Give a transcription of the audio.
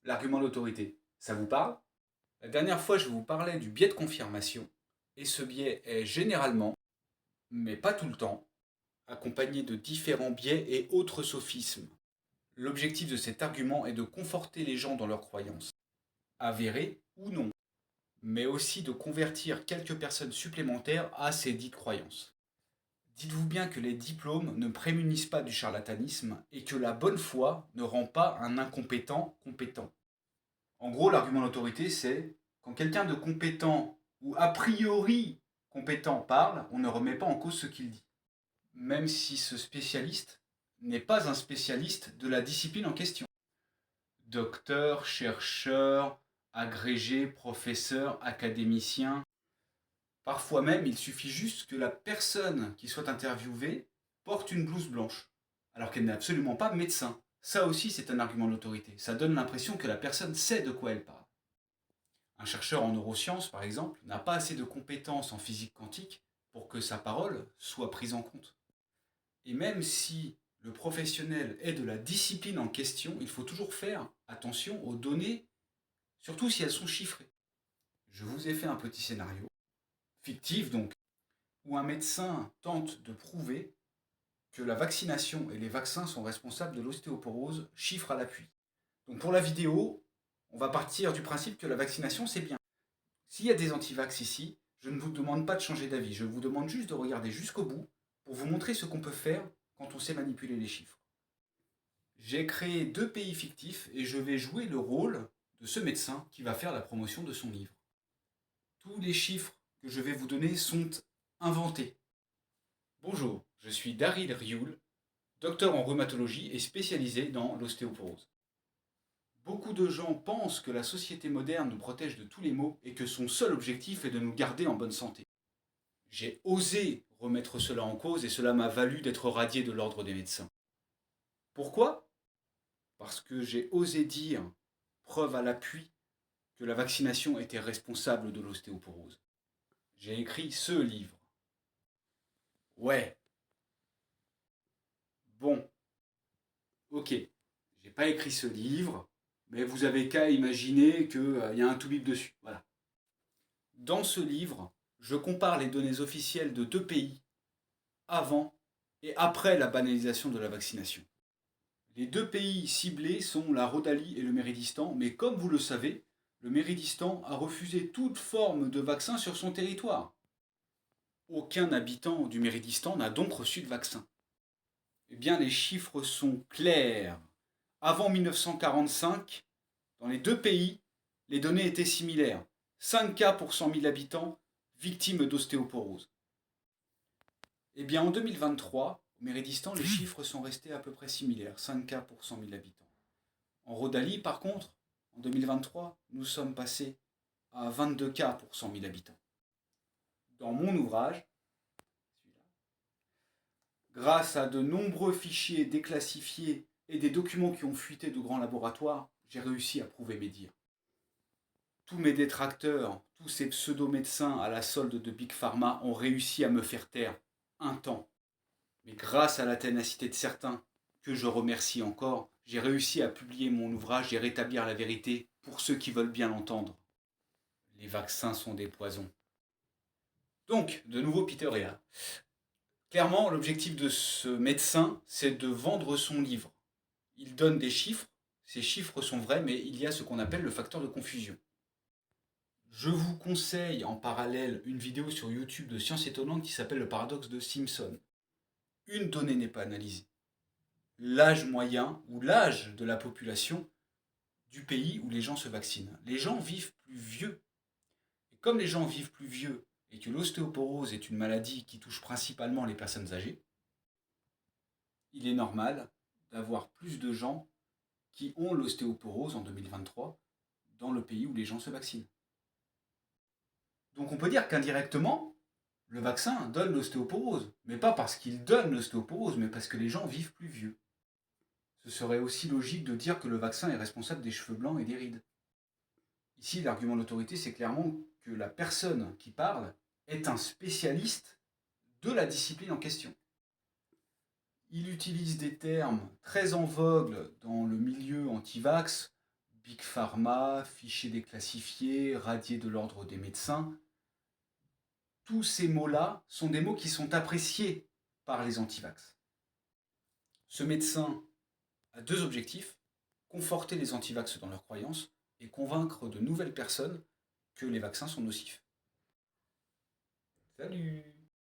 L'argument d'autorité, ça vous parle? La dernière fois, je vous parlais du biais de confirmation, et ce biais est généralement, mais pas tout le temps, accompagné de différents biais et autres sophismes. L'objectif de cet argument est de conforter les gens dans leurs croyances, avérées ou non, mais aussi de convertir quelques personnes supplémentaires à ces dites croyances. Dites-vous bien que les diplômes ne prémunissent pas du charlatanisme et que la bonne foi ne rend pas un incompétent compétent. En gros, l'argument d'autorité, c'est quand quelqu'un de compétent ou a priori compétent parle, on ne remet pas en cause ce qu'il dit. Même si ce spécialiste n'est pas un spécialiste de la discipline en question. Docteur, chercheur, agrégé, professeur, académicien. Parfois même, il suffit juste que la personne qui soit interviewée porte une blouse blanche, alors qu'elle n'est absolument pas médecin. Ça aussi, c'est un argument d'autorité. Ça donne l'impression que la personne sait de quoi elle parle. Un chercheur en neurosciences, par exemple, n'a pas assez de compétences en physique quantique pour que sa parole soit prise en compte. Et même si le professionnel est de la discipline en question, il faut toujours faire attention aux données, surtout si elles sont chiffrées. Je vous ai fait un petit scénario, fictif donc, où un médecin tente de prouver que la vaccination et les vaccins sont responsables de l'ostéoporose, chiffre à l'appui. Donc pour la vidéo, on va partir du principe que la vaccination c'est bien. S'il y a des antivax ici, je ne vous demande pas de changer d'avis, je vous demande juste de regarder jusqu'au bout pour vous montrer ce qu'on peut faire quand on sait manipuler les chiffres. J'ai créé deux pays fictifs et je vais jouer le rôle de ce médecin qui va faire la promotion de son livre. Tous les chiffres que je vais vous donner sont inventés. Bonjour, je suis Daryl Rioul, docteur en rhumatologie et spécialisé dans l'ostéoporose. Beaucoup de gens pensent que la société moderne nous protège de tous les maux et que son seul objectif est de nous garder en bonne santé. J'ai osé remettre cela en cause et cela m'a valu d'être radié de l'ordre des médecins. Pourquoi? Parce que j'ai osé dire, preuve à l'appui, que la vaccination était responsable de l'ostéoporose. J'ai écrit ce livre. Ouais, bon, ok, j'ai pas écrit ce livre, mais vous avez qu'à imaginer qu'il y a un toubib dessus. Voilà. Dans ce livre, je compare les données officielles de deux pays avant et après la banalisation de la vaccination. Les deux pays ciblés sont la Rhodanie et le Méridistan, mais comme vous le savez, le Méridistan a refusé toute forme de vaccin sur son territoire. Aucun habitant du Méridistan n'a donc reçu de vaccin. Eh bien, les chiffres sont clairs. Avant 1945, dans les deux pays, les données étaient similaires. 5 cas pour 100 000 habitants victimes d'ostéoporose. Eh bien, en 2023, au Méridistan, les chiffres sont restés à peu près similaires. 5 cas pour 100 000 habitants. En Rhodanie, par contre, en 2023, nous sommes passés à 22 cas pour 100 000 habitants. Dans mon ouvrage, grâce à de nombreux fichiers déclassifiés et des documents qui ont fuité de grands laboratoires, j'ai réussi à prouver mes dires. Tous mes détracteurs, tous ces pseudo-médecins à la solde de Big Pharma ont réussi à me faire taire un temps. Mais grâce à la ténacité de certains, que je remercie encore, j'ai réussi à publier mon ouvrage et rétablir la vérité pour ceux qui veulent bien l'entendre. Les vaccins sont des poisons. Donc, de nouveau Peter est là. Clairement, l'objectif de ce médecin, c'est de vendre son livre. Il donne des chiffres, ces chiffres sont vrais, mais il y a ce qu'on appelle le facteur de confusion. Je vous conseille en parallèle une vidéo sur YouTube de Science Étonnante qui s'appelle le paradoxe de Simpson. Une donnée n'est pas analysée. L'âge moyen ou l'âge de la population du pays où les gens se vaccinent. Les gens vivent plus vieux. Et comme les gens vivent plus vieux et que l'ostéoporose est une maladie qui touche principalement les personnes âgées, il est normal d'avoir plus de gens qui ont l'ostéoporose en 2023 dans le pays où les gens se vaccinent. Donc on peut dire qu'indirectement, le vaccin donne l'ostéoporose, mais pas parce qu'il donne l'ostéoporose, mais parce que les gens vivent plus vieux. Ce serait aussi logique de dire que le vaccin est responsable des cheveux blancs et des rides. Ici, l'argument d'autorité, c'est clairement que la personne qui parle est un spécialiste de la discipline en question. Il utilise des termes très en vogue dans le milieu anti-vax, Big Pharma, fichier déclassifié, radié de l'ordre des médecins. Tous ces mots-là sont des mots qui sont appréciés par les antivax. Ce médecin a deux objectifs: conforter les antivax dans leurs croyances et convaincre de nouvelles personnes que les vaccins sont nocifs. Salut!